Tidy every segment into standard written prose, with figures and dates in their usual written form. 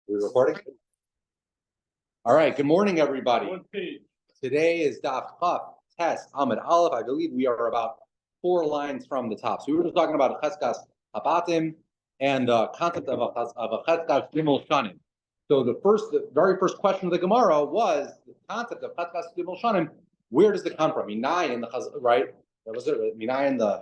We're recording? All right. Good morning, everybody. Today is Daf Test Amid Aleph. I believe we are about 4 lines from the top. So we were just talking about Cheskas Habatim and the concept of a Cheskas Gimel Shanim. So the very first question of the Gemara was the concept of Cheskas Gimel Shanim. Where does it come from? Minai in the right? That was it. Minai in the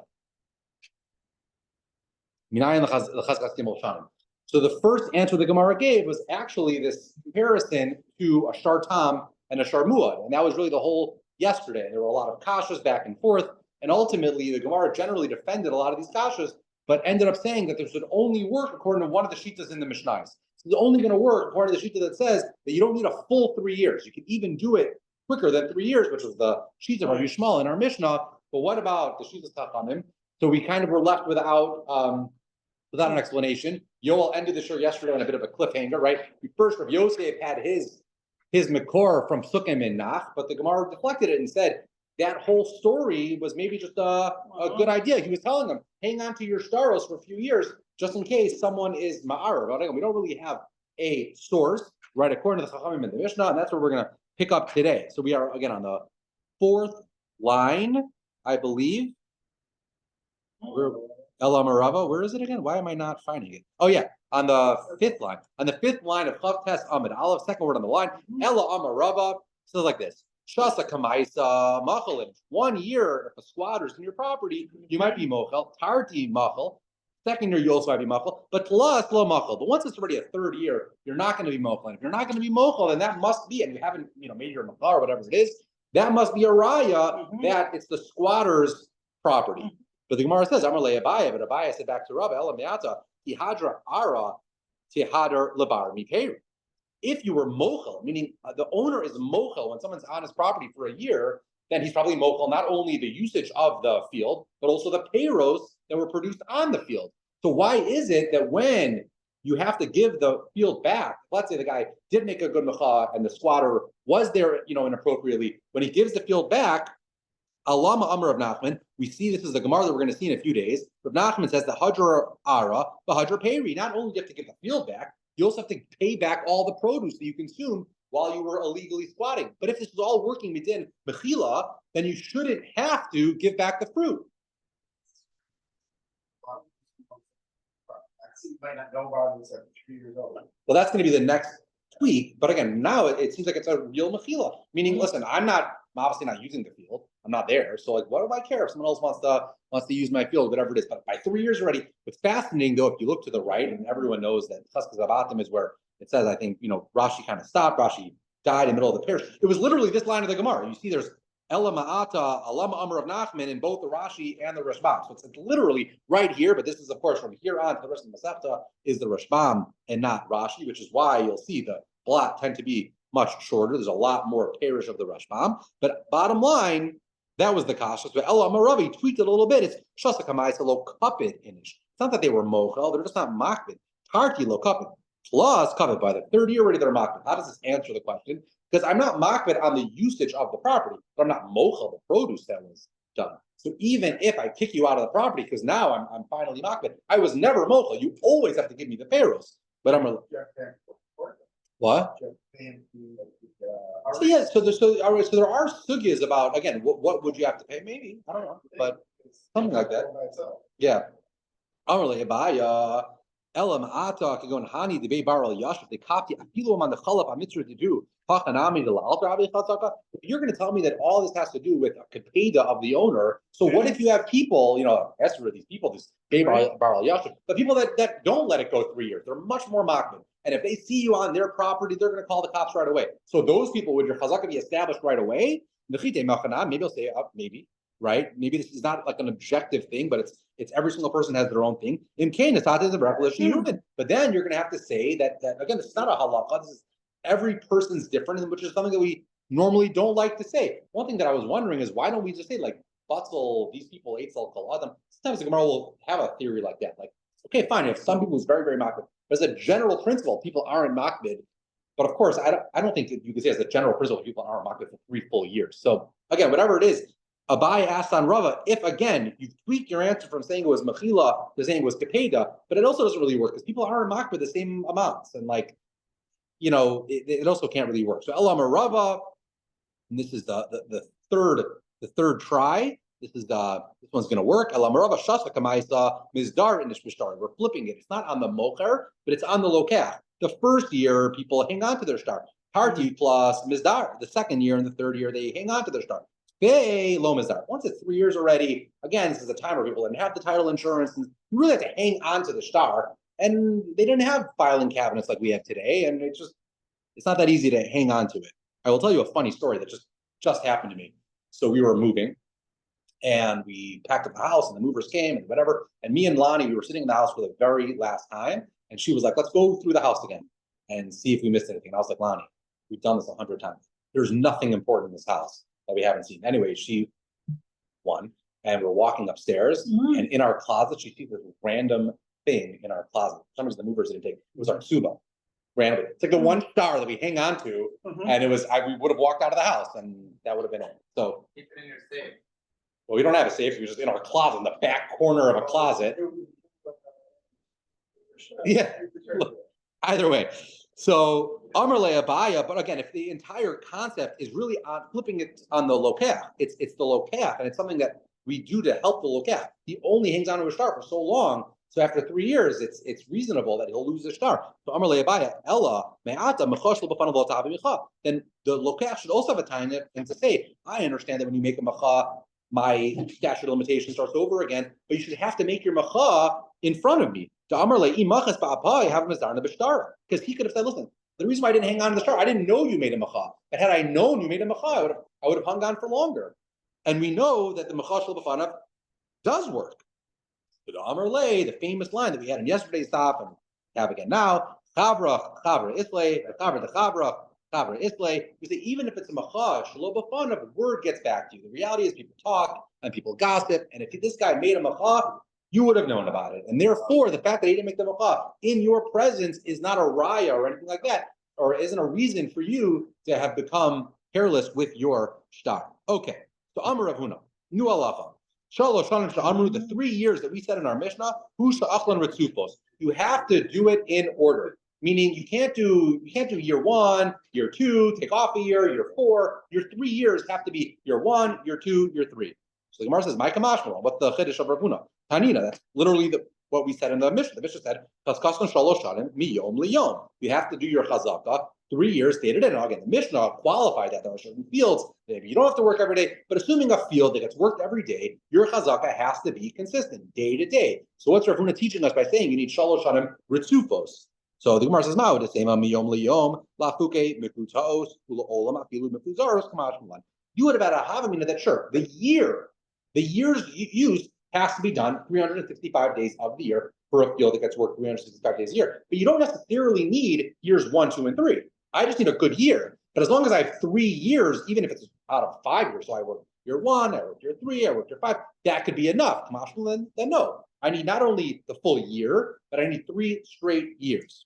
Cheskas Gimel Shanim. So the first answer the Gemara gave was actually this comparison to a Shar Tam and a Shar Muad. And that was really the whole yesterday. There were a lot of kashas back and forth. And ultimately, the Gemara generally defended a lot of these kashas, but ended up saying that this would only work according to one of the shitas in the Mishnayos. So it's only going to work according to the shita that says that you don't need a full 3 years. You can even do it quicker than 3 years, which was the shita of Rabbi Yishmael in our Mishnah. But what about the shitas Tachamim? So we kind of were left without an explanation. Yoel ended the show yesterday on a bit of a cliffhanger, right? First, Rav Yosef had his Makor from Sukkim and Nach, but the Gemara deflected it and said that whole story was maybe just a good idea. He was telling them, hang on to your staros for a few years, just in case someone is ma'ar. We don't really have a source, right, according to the Chachamim and the Mishnah, and that's what we're going to pick up today. So we are, again, on the 4th line, I believe. Ela Marava, where is it again? Why am I not finding it? Oh yeah, on the 5th line. On the 5th line of Chav Tes Amid Aleph, second word on the line. Ela Amarava says like this: Shasa Kamaisa Machalim. 1 year, if a squatter's in your property, you might be mochel. Tarti machel. Second year, you also might be mochel. But tlas lo machel. But once it's already a 3rd year, you're not going to be mochel. And if you're not going to be mochel, then that must be, and you haven't, made your machal or whatever it is, that must be a raya that it's the squatter's property. But the Gemara says, Amar le Abaya, but Abaya said back to Rabba, Ela me'ata, tihadra ara, tihadar lebar miperi. If you were mochel, meaning the owner is mochel when someone's on his property for a year, then he's probably mochel not only the usage of the field, but also the payros that were produced on the field. So why is it that when you have to give the field back, let's say the guy did make a good mecha and the squatter was there, inappropriately, when he gives the field back, Alama Amr of Nachman, we see this is the Gemara that we're going to see in a few days. Rav Nachman says the Hadra Ara, the Hadra Peri. Not only do you have to get the field back, you also have to pay back all the produce that you consumed while you were illegally squatting. But if this is all working within Mechila, then you shouldn't have to give back the fruit. You might not know about this at 3 years old. Well, that's going to be the next tweak. But again, now it seems like it's a real Mechila. Meaning, listen, I'm obviously not using the field. I'm not there. So what do I care if someone else wants to use my field, whatever it is? But by 3 years already, what's fascinating though, if you look to the right, and everyone knows that Cheskas Abatim is where it says, I think, Rashi kind of stopped. Rashi died in the middle of the parish. It was literally this line of the Gemara. You see there's Ela Ma'ata, Alama Amr of Nachman in both the Rashi and the Rashbam. So it's literally right here, but this is, of course, from here on to the rest of the Masechta is the Rashbam and not Rashi, which is why you'll see the blot tend to be much shorter. There's a lot more parish of the Rashbam. But bottom line, that was the kasha. So Ela Amaravi tweaked it a little bit. It's Shasa Kamaisa lo kapid inish. It's not that they were mochel, they're just not makbid. Tarki lo kapid. Plus kapid by the 3rd year already they're makbid. How does this answer the question? Because I'm not makbid on the usage of the property, but I'm not mochel the produce that was done. So even if I kick you out of the property, because now I'm finally makbid, I was never mochel. You always have to give me the payros. But I'm what? So yeah, so there are sugyas about, again, what would you have to pay? Maybe, I don't know, but something like that. Yeah. Elam Ata Kagon Hani the Bay Barrel Yashif, the Kapti Apilum on the Khalaf Amitra to do. If you're going to tell me that all this has to do with a kapeda of the owner, so what if you have people, Esther, these people, this Bay Barrel Yashif, the people that don't let it go 3 years, they're much more makbid. And if they see you on their property, they're going to call the cops right away. So those people, would your chazaka be established right away? Maybe they'll say, maybe, right? Maybe this is not like an objective thing, but it's every single person has their own thing. But then you're going to have to say that again, this is not a halakha. This is every person's different, which is something that we normally don't like to say. One thing that I was wondering is why don't we just say like Batzel, these people, Eitzel, Kol Adam. Sometimes the Gemara will have a theory like that. Like, okay, fine, if some people is very, very makbid. But as a general principle, people aren't makbid. But of course, I don't think that you can say as a general principle, people aren't makbid for 3 full years. So again, whatever it is, Abai asked on Rava, if again, you tweak your answer from saying it was Mechila to saying it was Kapeda, but it also doesn't really work because people aren't makbid the same amounts. And like, it also can't really work. So Elam Rava, and this is the third try. This one's going to work. Elam Rava Shasa Kamaisa Mizdar in Mishtar. We're flipping it. It's not on the mocher, but it's on the lokach. The first year, people hang on to their star. Party plus Mizdar. The second year and the third year, they hang on to their star. They low Mizdar. Once it's 3 years already, again, this is a time where people didn't have the title insurance, and you really have to hang on to the star. And they didn't have filing cabinets like we have today, and it's not that easy to hang on to it. I will tell you a funny story that just happened to me. So we were moving, and we packed up the house, and the movers came, and whatever. And me and Lonnie, we were sitting in the house for the very last time, and she was like, "Let's go through the house again and see if we missed anything." And I was like, "Lonnie, we've done this 100 times. There's nothing important in this house that we haven't seen." Anyway, she won, and we're walking upstairs, and in our closet, she sees this random thing in our closet. For some reason, the movers didn't take it. It was our Suba. Randomly. It's like the one star that we hang on to, and we would have walked out of the house, and that would have been it. So keep it in your safe. Well, we don't have a safe. We're just in our closet, in the back corner of a closet. Yeah. Look, either way. So Amar Abaya, but again, if the entire concept is really on flipping it on the lokach, it's the lokach, and it's something that we do to help the lokach. He only hangs on to a star for so long. So after 3 years, it's reasonable that he'll lose the star. So Amar Le'abaya, Ella, Me'ata, Mechosh L'Bafanav L'Tav Micha. Then the lokach should also have a time and to say, I understand that when you make a macha, my statute of limitation starts over again, but you should have to make your macha in front of me. Because he could have said, listen, the reason why I didn't hang on to the star, I didn't know you made a macha. But had I known you made a macha, I would have hung on for longer. And we know that the macha shel b'fanav does work. The Amar Le, the famous line that we had in yesterday's stop and have again now, Chavra Islay, Chavra Islay. We say even if it's a macha, shelo b'fanav, word gets back to you. The reality is people talk and people gossip, and if this guy made a macha, you would have known about it. And therefore, the fact that he didn't make the macha in your presence is not a raya or anything like that, or isn't a reason for you to have become careless with your shtar. Okay, so Amar Rav Huna, Nu Alacha. The 3 years that we said in our Mishnah, you have to do it in order. Meaning you can't do year 1, year 2, take off a year 4. Your 3 years have to be year 1, year 2, year 3. So the Gemara says, "My kamashma." What's the chiddush of Rav Huna? Tanina. That's literally what we said in the Mishnah. The Mishnah said, you have to do your chazaka 3 years dated in. Now again, the Mishnah qualified that there are certain fields that you don't have to work every day, but assuming a field that gets worked every day, your chazaka has to be consistent day to day. So what's Rav Huna teaching us by saying you need shalosh shanim ritzufos? So the Gemara says, "Ma'od esema miyom liyom lafuke mikutaos ulaolam afilu mikuzaros kamashmalan." You would have had a havamina that sure the year's use has to be done 365 days of the year for a field that gets worked 365 days a year. But you don't necessarily need years 1, 2, and 3. I just need a good year. But as long as I have 3 years, even if it's out of 5 years, so I work year 1, I work year 3, I work year 5, that could be enough. Then no. I need not only the full year, but I need 3 straight years.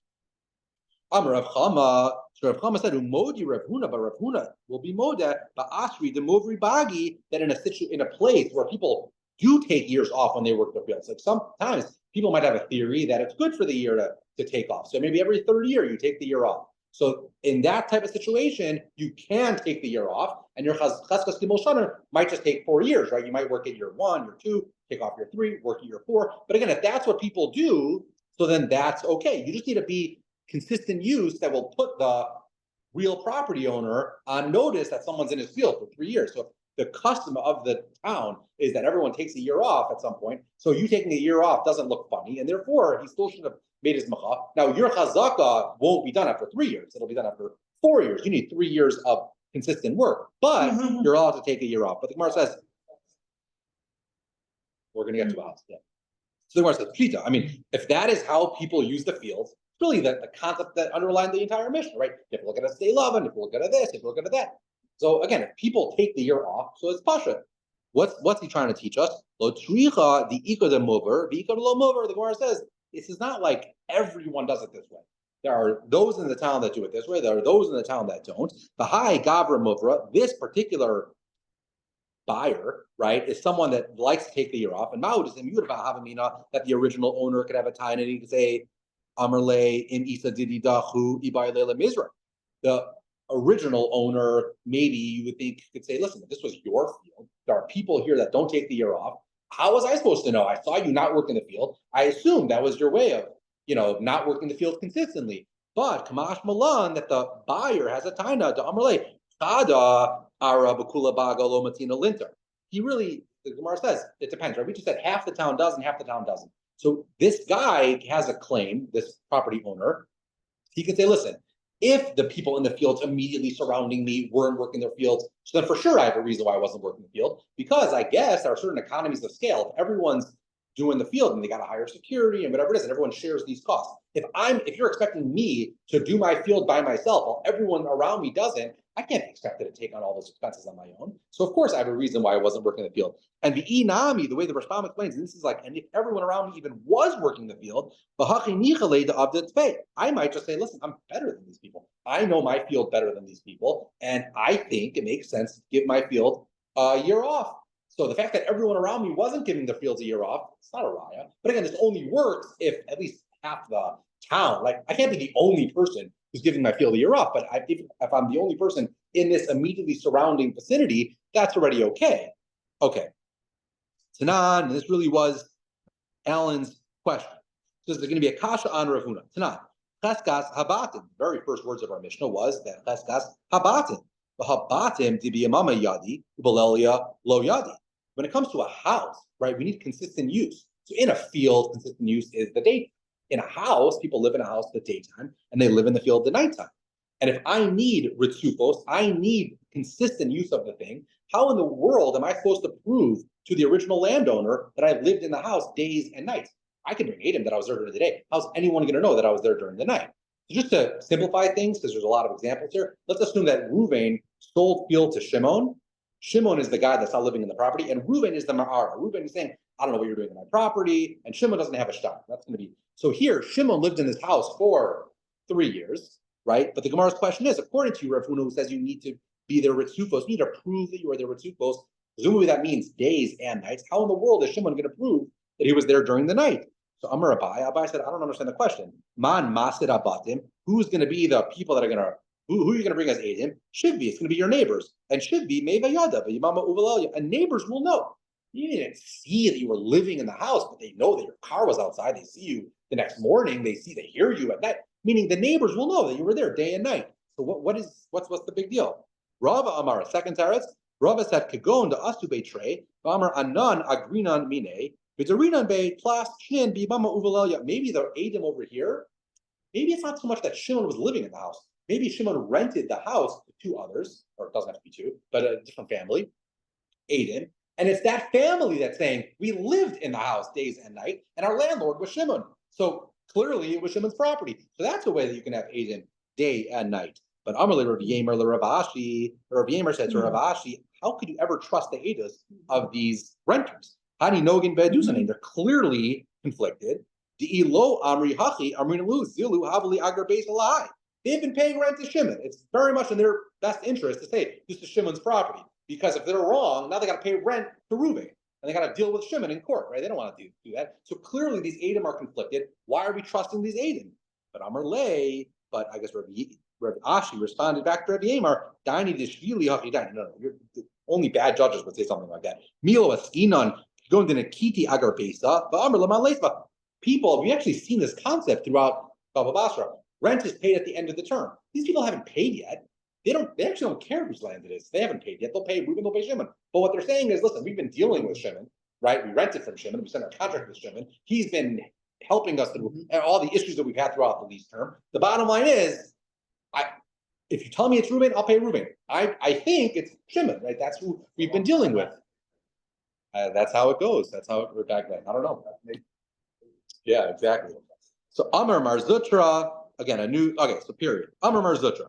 Amar Rav Chama, so Rav Chama said, "Umodi Rav Huna, but Rav Huna will be moda, but Asri the Movri Bagi, that in a place where people do take years off when they work their fields. Like sometimes people might have a theory that it's good for the year to take off. So maybe every third year you take the year off. So in that type of situation, you can take the year off, and your chazkas gimel shana might just take 4 years, right? You might work at year 1, year 2, take off year 3, work at year 4. But again, if that's what people do, so then that's okay. You just need to be consistent use that will put the real property owner on notice that someone's in his field for 3 years. So the custom of the town is that everyone takes a year off at some point. So you taking a year off doesn't look funny, and therefore he still should have made his macha. Now your chazaka won't be done after 3 years; it'll be done after 4 years. You need 3 years of consistent work, but you're allowed to take a year off. But the Gemara says we're going to get to a house. Yeah. So the Gemara says pshita. I mean, if that is how people use the fields, it's really the concept that underlined the entire mission, right? You have to look at a stay loving, you have to look at this, you have to look at that. So again, if people take the year off, so it's pasha. What's he trying to teach us? Lo tricha the ika the mover, the ika lo mover. The Gemara says this is not like everyone does it this way. There are those in the town that do it this way. There are those in the town that don't. The high gavra movra, this particular buyer, right, is someone that likes to take the year off. And Ma'ud is immutable havamina that the original owner could have a time and he could say, Amarle in Isa Didi Dahu Ibai Lela Mizra. The original owner, maybe you would think could say, listen, this was your field. There are people here that don't take the year off. How was I supposed to know? I saw you not work in the field. I assumed that was your way of, not working the field consistently. But Kamash Malan, that the buyer has a taina to Amarle, Chada Ara Bakula Bagalo Matina Linter. He really, the Gemara says, it depends, right? We just said half the town does and half the town doesn't. So this guy has a claim, this property owner. He can say, listen, if the people in the fields immediately surrounding me weren't working their fields, so then for sure I have a reason why I wasn't working the field, because I guess there are certain economies of scale. If everyone's doing the field and they got to hire security and whatever it is, and everyone shares these costs. If you're expecting me to do my field by myself while everyone around me doesn't, I can't be expected to take on all those expenses on my own. So of course I have a reason why I wasn't working the field. And the inami, the way the Rashbam explains, and this is like, and if everyone around me even was working the field, I might just say, listen, I'm better than these people. I know my field better than these people, and I think it makes sense to give my field a year off. So the fact that everyone around me wasn't giving their fields a year off, it's not a raya. But again, this only works if at least half the town, like I can't be the only person who's giving my field a year off, but if I'm the only person in this immediately surrounding vicinity, that's already okay. Okay. Tanan, this really was Alan's question. So there's going to be a kasha on Rav Huna. Tanan, cheskas habatim. The very first words of our Mishnah was that cheskas habatim. The habatim dibiyamama yadi, ubalelia lo yadi. When it comes to a house, right, we need consistent use. So in a field, consistent use is the daytime. In a house, people live in a house the daytime, and they live in the field the nighttime. And if I need ritzupos, I need consistent use of the thing, how in the world am I supposed to prove to the original landowner that I lived in the house days and nights? I can bring him that I was there during the day. How's anyone going to know that I was there during the night? So just to simplify things, because there's a lot of examples here, let's assume that Ruvain sold field to Shimon. Shimon is the guy that's not living in the property, and Ruvain is the Ma'ara. Ruvain is saying, I don't know what you're doing in my property, and Shimon doesn't have a shop. That's going to be, so here, Shimon lived in this house for 3 years, right? But the Gemara's question is, according to Rav Huna, who says you need to be there ritzufos, you need to prove that you are there ritzufos, presumably that means days and nights. How in the world is Shimon going to prove that he was there during the night? So Amar Abai said, I don't understand the question. Man masid abatim, who's going to be the people that are going to, who are you going to bring as Adim? Should be, it's going to be your neighbors. And should be, and neighbors will know. You didn't see that you were living in the house, but they know that your car was outside. They see you the next morning. They hear you at night. Meaning the neighbors will know that you were there day and night. So what's the big deal? Rava Amar, second teretz. Rava said, Kagon the asu betray, Amar anan agrinan mine, bidarinan be plas shin bibama uvalalia. Maybe the Adam over here, maybe it's not so much that Shimon was living in the house. Maybe Shimon rented the house to two others, or it doesn't have to be two, but a different family, Adam. And it's that family that's saying, we lived in the house days and night, and our landlord was Shimon. So clearly it was Shimon's property. So that's a way that you can have Adam day and night. But Amarle Rav Yemer Rav Ashi, Rav Yemer said to Rav Ashi, how could you ever trust the Edas of these renters? Hani Nogin Bedusanin, they're clearly conflicted. Ilo Amri Hachi, Amrin Lu, Zilu, Havali Agar Beis Alai. They've been paying rent to Shimon. It's very much in their best interest to say this is Shimon's property. Because if they're wrong, now they got to pay rent to Reuven. And they got to deal with Shimon in court, right? They don't want to do that. So clearly these Adam are conflicted. Why are we trusting these Adam? But Amar Lay, but I guess Rabbi Ashi responded back to Rabbi Yemar, Daini Dishvili Haki Daini. No, only bad judges would say something like that. Milo Askinon, going to Nakiti Agar Pesa, but Amar Laman Lesba. People, we've actually seen this concept throughout Baba Basra. Rent is paid at the end of the term. These people haven't paid yet. They actually don't care whose land it is. They haven't paid yet. They'll pay Reuben, they'll pay Shimon. But what they're saying is, listen, we've been dealing with Shimon, right? We rented from Shimon. We sent our contract with Shimon. He's been helping us through all the issues that we've had throughout the lease term. The bottom line is, if you tell me it's Reuben, I'll pay Reuben. I think it's Shimon, right? That's who we've been dealing with. That's how it goes. That's how we're back then. I don't know. Yeah, exactly. So Amar Marzutra, again, so period. Amar Marzutra.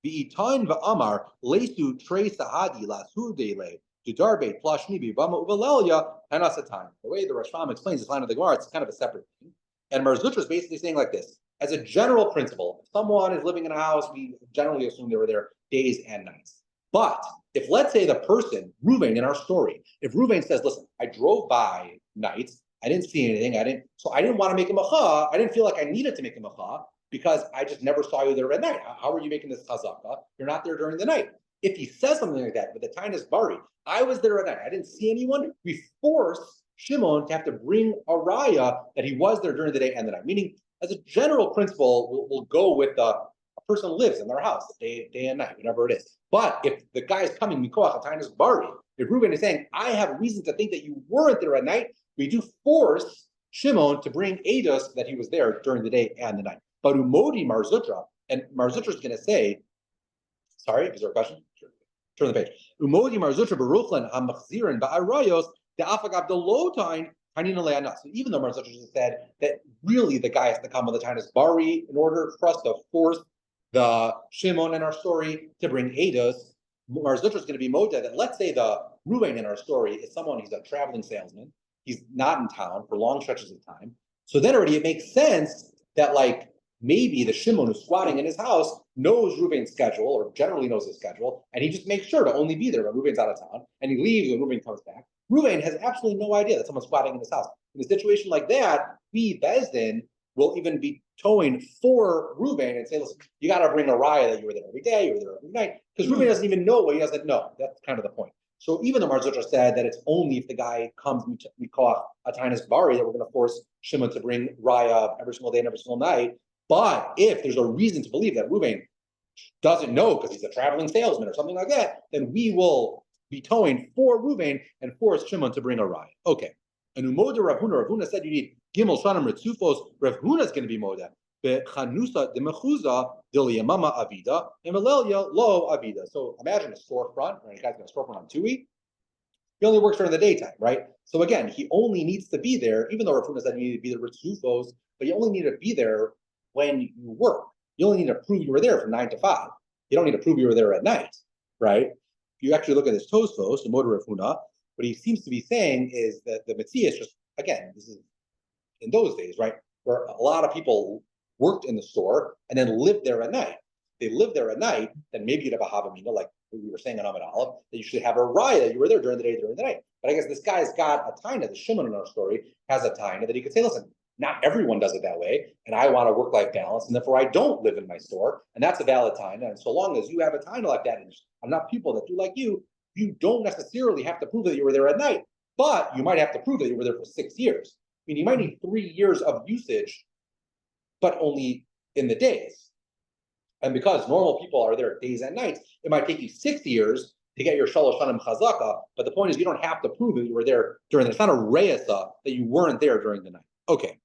V'itain va'amar lesu trei sahadi lasudele judarbe plashnibi vama uvalelia hanasatan. The way the Rashbam explains this line of the Gemara, it's kind of a separate thing. And Marzutra is basically saying like this: as a general principle, if someone is living in a house, we generally assume they were there days and nights. But if, let's say, the person Reuven in our story, if Reuven says, "Listen, I drove by nights, I didn't see anything. So I didn't want to make a macha. I didn't feel like I needed to make a macha because I just never saw you there at night. How are you making this chazaka? You're not there during the night. If he says something like that, but the time is bari, I was there at night. I didn't see anyone. We force Shimon to have to bring a raya that he was there during the day and the night. Meaning, as a general principle, we'll go with a person lives in their house day and night, whatever it is. But if the guy is coming, mikoach atainus bari, if Reuben is saying, I have reason to think that you weren't there at night, we do force Shimon to bring Eidos that he was there during the day and the night. But Umodi Marzutra, and Marzutra is going to say, sorry, is there a question? Sure. Turn the page. Umodi Marzutra Baruchlan Hamachzirin Ba'arayos, the Afagab the Lotain, Hanina Le'anas. So even though Marzutra said that really the guy has to come with the Tainus Bari in order for us to force the Shimon in our story to bring Eidos, Marzutra is going to be Moda that let's say the Ruvain in our story is someone, he's a traveling salesman. He's not in town for long stretches of time. So then already it makes sense that like maybe the Shimon who's squatting in his house knows Reuben's schedule or generally knows his schedule, and he just makes sure to only be there when Reuben's out of town, and he leaves when Reuben comes back. Reuben has absolutely no idea that someone's squatting in his house. In a situation like that, we, Bezdin, will even be towing for Reuben and say, listen, you got to bring a raya that you were there every day, you were there every night, because Reuben doesn't even know what he doesn't know. That's kind of the point. So even though Marzutra said that it's only if the guy comes mikoach atainus bari that we're going to force Shimon to bring raya every single day and every single night, but if there's a reason to believe that Reuben doesn't know because he's a traveling salesman or something like that, then we will be towing for Reuben and force Shimon to bring a raya. Okay. And Umoda Rav Huna said you need Gimel Shanim Ritzufos. Rav Huna is going to be Moda. Bechanusa de Mechuza Diliamama Avida and Malelia Lo Avida. So imagine a storefront, right? A guy's got a storefront on Tui. He only works during the daytime, right? So again, he only needs to be there, even though Rav Huna said you need to be the Ritzufos, but you only need to be there when you work. You only need to prove you were there from 9 to 5. You don't need to prove you were there at night, right? If you actually look at this Tosfos, the Moda Rav Huna, what he seems to be saying is that the Mitzvah is just, again, this is in those days, right? Where a lot of people worked in the store and then lived there at night. If they lived there at night, then maybe you'd have a Havamina, like we were saying on Amid Aleph, that you should have a raya that you were there during the day, during the night. But I guess this guy's got a taina, the Shimon in our story has a taina that he could say, listen, not everyone does it that way, and I want a work-life balance, and therefore I don't live in my store, and that's a valid taina. And so long as you have a taina like that, and enough people that do like you don't necessarily have to prove that you were there at night, but you might have to prove that you were there for 6 years. I mean, you might need 3 years of usage, but only in the days. And because normal people are there days and nights, it might take you 6 years to get your Shalosh Shanim Chazaka, but the point is you don't have to prove that you were there during the night. It's not a Reisa that you weren't there during the night. Okay.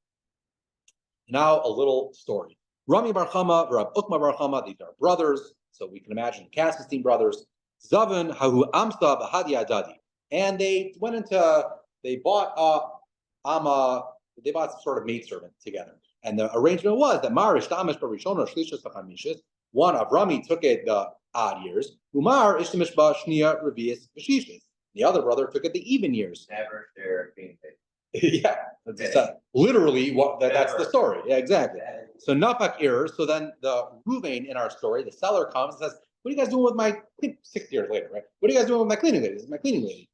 Now a little story. Rami Bar Chama, Rab Ukma Bar Chama, these are brothers, so we can imagine the Kassenstein brothers. Zavin Hahu Amsta Bahadi Adadi. And they bought they bought some sort of maidservant together. And the arrangement was that Mar Ishtamish Barishona Shlishas Vachamishas, one Avrami took it the odd years, Umar Ishtamish Ba Shnia Rabias Vashishas. The other brother took it the even years. Never share being Yeah, literally that's the story. Yeah, exactly. So Napak Ir, so then the Ruvain in our story, the seller comes and says, what are you guys doing with my 6 years later, right? What are you guys doing with my cleaning lady? This is my cleaning lady.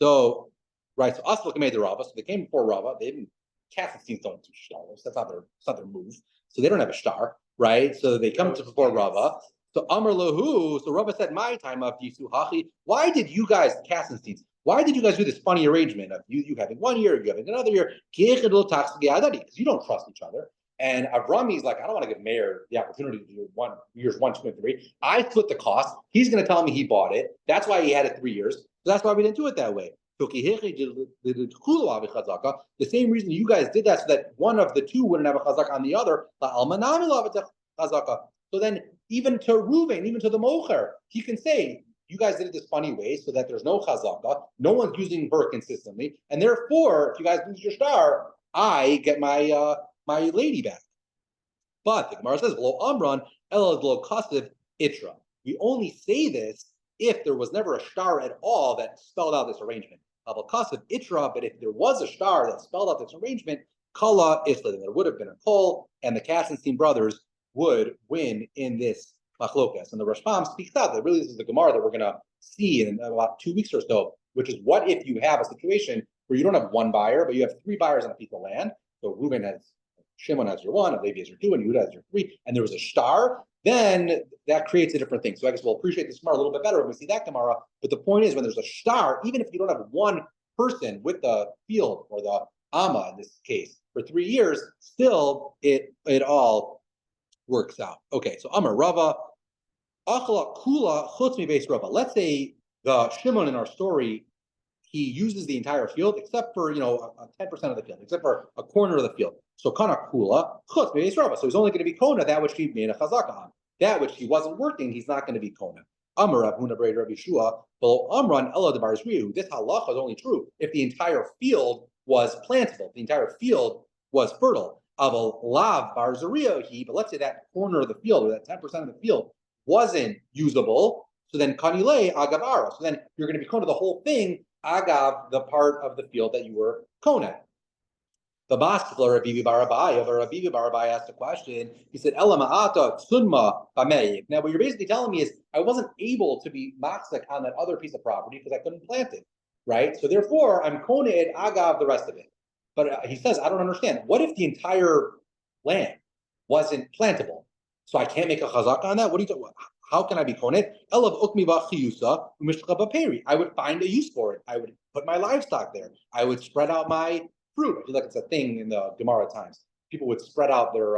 So, right, so Aslik made the Rava, so they came before Rava, they didn't cast the scene don't do stars. That's not their move. So they don't have a star, right? So they come to before Rava. So Amr Lahu, so Rava said, my time of Yisu Hachi, why did you guys cast the scenes? Why did you guys do this funny arrangement of you having 1 year, you having another year? Because you don't trust each other. And Avrami's like, I don't want to give Meir the opportunity to do years 1, 2, and 3. I split the cost. He's going to tell me he bought it. That's why he had it 3 years. So that's why we didn't do it that way. The same reason you guys did that so that one of the two wouldn't have a chazaka on the other. So then even to Reuven, even to the Mocher, he can say, you guys did it this funny way so that there's no chazaka, no one's using her consistently, and therefore, if you guys lose your star, I get my my lady back. But the Gemara says, "Lo amran elad lo kasev itra." We only say this if there was never a star at all that spelled out this arrangement. Kasev itra, but if there was a star that spelled out this arrangement, kala isla, there would have been a call, and the Kassenstein brothers would win in this machlokas. And the Rashbam speaks out that really this is the Gemara that we're going to see in about 2 weeks or so, which is what if you have a situation where you don't have one buyer, but you have three buyers on a piece of land. So Reuben has, Shimon has your one, and Levi has your two, and Yehuda has your three, and there was a star, then that creates a different thing. So I guess we'll appreciate this Gemara a little bit better when we see that Gemara. But the point is, when there's a star, even if you don't have one person with the field or the Amma in this case for 3 years, still it all works out. Okay, so Amar Rava, Achla Kula Chutz Mi Beis Rava. Let's say the Shimon in our story, he uses the entire field except for 10% of the field, except for a corner of the field. So Kana Kula Chutz Mi Beis Rava. So he's only going to be Kona that which he made a chazaka on. That which he wasn't working, he's not going to be Kona. Amar Rav Huna B'rei Rabbi Shua, below Amran Ella Debar Zriu. This halacha is only true if the entire field was plantable, the entire field was fertile. Aval Lav Bar Zriu, but let's say that corner of the field or that 10% of the field wasn't usable. So then Kanile Agavara. So then you're going to be Kona the whole thing, Agav, the part of the field that you were Kona. The Maskler Rabibi Barabai asked a question. He said, Ela Ma'ata Tsunma Bamei. Now, what you're basically telling me is I wasn't able to be Maksek on that other piece of property because I couldn't plant it, right? So therefore, I'm Koned Agav the rest of it. But he says, I don't understand. What if the entire land wasn't plantable? So I can't make a chazak on that? What are you talking about? How can I be Koned? Elav Ukmi Bachiyusa Umishka Baperi. I would find a use for it. I would put my livestock there. I would spread out my fruit. I feel like it's a thing in the Gemara times. People would spread out their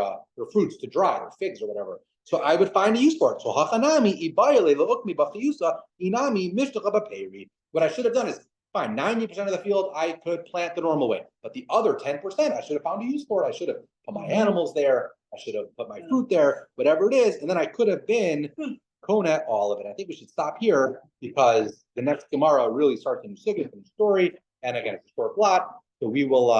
fruits to dry, their figs or whatever. So I would find a use for it. So hachanami ibayale laukmi b'chiyusa inami mishtacha b'peri. What I should have done is fine. 90% of the field I could plant the normal way, but the other 10% I should have found a use for it. I should have put my animals there. I should have put my fruit there, whatever it is, and then I could have been Konet all of it. I think we should stop here because the next Gemara really starts in the story, and again, it's a short plot. So we will